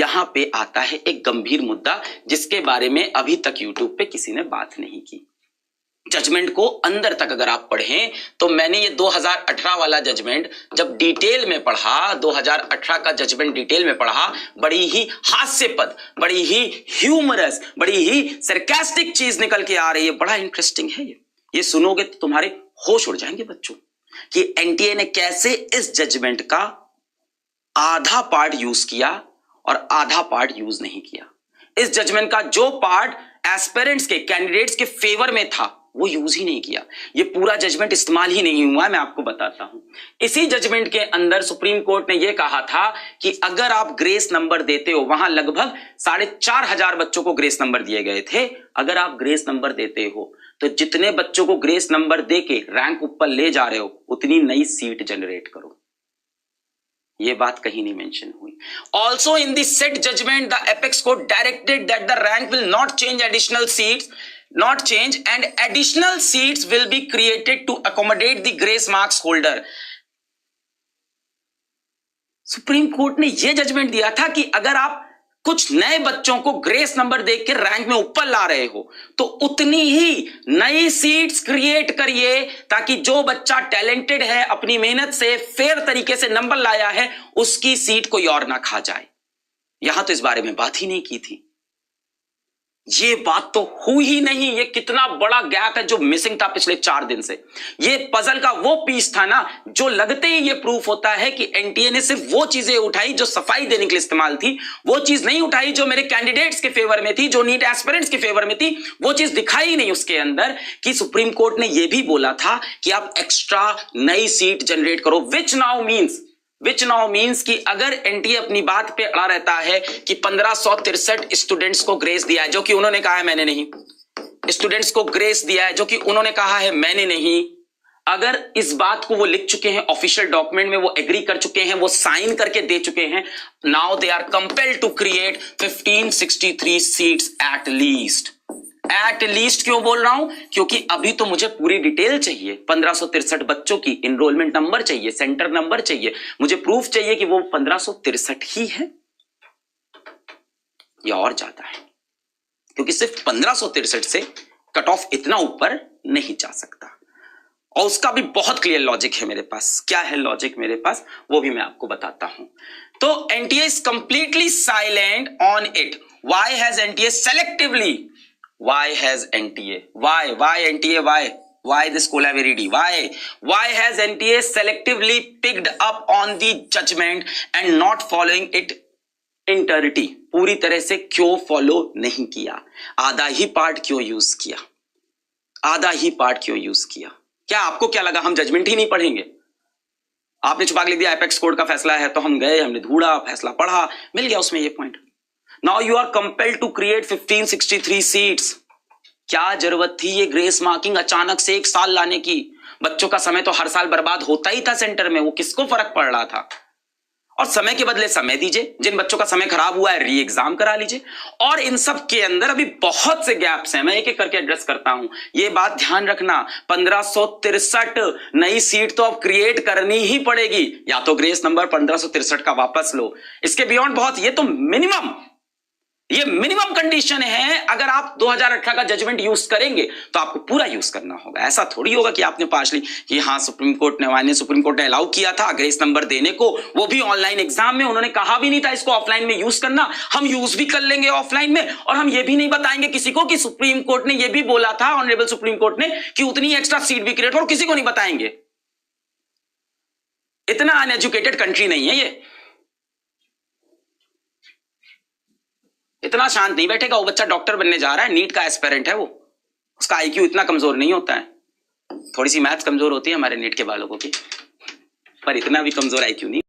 यहां पे आता है एक गंभीर मुद्दा जिसके बारे में अभी तक यूट्यूब पे किसी ने बात नहीं की। जजमेंट को अंदर तक अगर आप पढ़ें तो मैंने ये 2018 वाला जजमेंट जब डिटेल में पढ़ा, 2018 का जजमेंट डिटेल में पढ़ा, बड़ी ही हास्यपद, बड़ी ही ह्यूमरस, बड़ी ही सरकास्टिक चीज निकल के आ रही है। बड़ा इंटरेस्टिंग है ये सुनोगे तो तुम्हारे होश उड़ जाएंगे बच्चों कि एनटीए ने कैसे इस जजमेंट का आधा पार्ट यूज किया और आधा पार्ट यूज नहीं किया। इस जजमेंट का जो पार्ट एस्पिरेंट्स के, कैंडिडेट्स के फेवर में था वो यूज ही नहीं किया। ये पूरा जजमेंट इस्तेमाल ही नहीं हुआ। मैं आपको बताता हूं। इसी जजमेंट के अंदर सुप्रीम कोर्ट ने यह कहा था कि अगर आप ग्रेस नंबर देते हो, वहां लगभग 4,500 बच्चों को ग्रेस नंबर दिए गए थे, अगर आप ग्रेस नंबर देते हो तो जितने बच्चों को ग्रेस नंबर देके रैंक ऊपर ले जा रहे हो उतनी नई सीट जनरेट करो। ये बात कहीं नहीं मेंशन हुई। Also in the said judgement the apex court directed that the rank will not change, additional seats not change and additional seats will be created to accommodate the grace marks holder। Supreme court ने यह judgement दिया था कि अगर आप कुछ नए बच्चों को ग्रेस नंबर देख के रैंक में ऊपर ला रहे हो तो उतनी ही नई सीट्स क्रिएट करिए ताकि जो बच्चा टैलेंटेड है, अपनी मेहनत से फेयर तरीके से नंबर लाया है, उसकी सीट कोई और ना खा जाए। यहां तो इस बारे में बात ही नहीं की थी। ये बात तो हुई ही नहीं। ये कितना बड़ा गैप है जो मिसिंग था पिछले 4 दिन से। ये पजल का वो पीस था ना जो लगते ही ये प्रूफ होता है कि एनटीए ने सिर्फ वो चीजें उठाई जो सफाई देने के लिए इस्तेमाल थी, वो चीज नहीं उठाई जो मेरे कैंडिडेट्स के फेवर में थी, जो नीट एस्पिरेंट्स के फेवर में थी। वो चीज दिखाई नहीं उसके अंदर कि सुप्रीम कोर्ट ने यह भी बोला था कि आप एक्स्ट्रा नई सीट जनरेट करो, विच नाउ मीन्स कि अगर एनटीए अपनी बात पे अड़ा रहता है कि 1563 स्टूडेंट्स को ग्रेस दिया है, जो कि उन्होंने कहा है मैंने नहीं, स्टूडेंट्स को ग्रेस दिया है जो कि उन्होंने कहा है मैंने नहीं, अगर इस बात को वो लिख चुके हैं ऑफिशियल डॉक्यूमेंट में, वो एग्री कर चुके हैं, वो साइन करके दे चुके हैं, now they are compelled to create 1563 seats at least. क्यों बोल रहा हूं? क्योंकि अभी तो मुझे पूरी डिटेल चाहिए। 1563 बच्चों की इनरोलमेंट नंबर चाहिए, सेंटर नंबर चाहिए, मुझे प्रूफ चाहिए कि वो 1563 ही है या और ज्यादा है, क्योंकि सिर्फ 1563 से कट ऑफ इतना ऊपर नहीं जा सकता। और उसका भी बहुत क्लियर लॉजिक है मेरे पास। क्या है लॉजिक मेरे पास, वो भी मैं आपको बताता हूं। तो NTA is completely silent on it. Why has NTA selectively, why has NTA, why NTA, why this Colaverity, why has NTA selectively picked up on the judgment and not following it entirety? पूरी तरह से क्यों follow नहीं किया? आधा ही part क्यों use किया? क्या आपको क्या लगा हम जजमेंट ही नहीं पढ़ेंगे? आपने छुपा के लिख दिया एपेक्स कोर्ट का फैसला है, तो हम गए, हमने ढूंढा, फैसला पढ़ा, मिल गया उसमें ये point. Now you are compelled to create 1563 seats। क्या जरूरत थी ये ग्रेस मार्किंग अचानक से 1 साल लाने की? बच्चों का समय तो हर साल बर्बाद होता ही था सेंटर में, वो किसको फर्क पड़ रहा था? और समय के बदले समय दीजिए। जिन बच्चों का समय खराब हुआ है री एग्जाम करा लीजिए। और इन सब के अंदर अभी बहुत से गैप्स हैं, मैं एक एक करके एड्रेस करता हूं। ये बात ध्यान रखना, 1563 नई सीट तो अब क्रिएट करनी ही पड़ेगी, या तो ग्रेस नंबर 1563 का वापस लो। इसके बियॉन्ड बहुत, ये तो मिनिमम कंडीशन है। अगर आप 2018 का जजमेंट यूज करेंगे तो आपको पूरा यूज करना होगा। ऐसा थोड़ी होगा कि आपने पास ली कि हाँ सुप्रीम कोर्ट ने अलाउ किया था ग्रेस नंबर देने को, वो भी ऑनलाइन एग्जाम में। उन्होंने कहा भी नहीं था इसको ऑफलाइन में यूज करना, हम यूज भी कर लेंगे ऑफलाइन में। और हम ये भी नहीं बताएंगे किसी को कि सुप्रीम कोर्ट ने ये भी बोला था, ऑनरेबल सुप्रीम कोर्ट ने, कि उतनी एक्स्ट्रा सीट भी क्रिएट, और किसी को नहीं बताएंगे। इतना अनएजुकेटेड कंट्री नहीं है ये, इतना शांत नहीं बैठेगा। वो बच्चा डॉक्टर बनने जा रहा है, नीट का एस्पिरेंट है, वो उसका आईक्यू इतना कमजोर नहीं होता है। थोड़ी सी मैथ्स कमजोर होती है हमारे नीट के बालकों की, पर इतना भी कमजोर आईक्यू नहीं।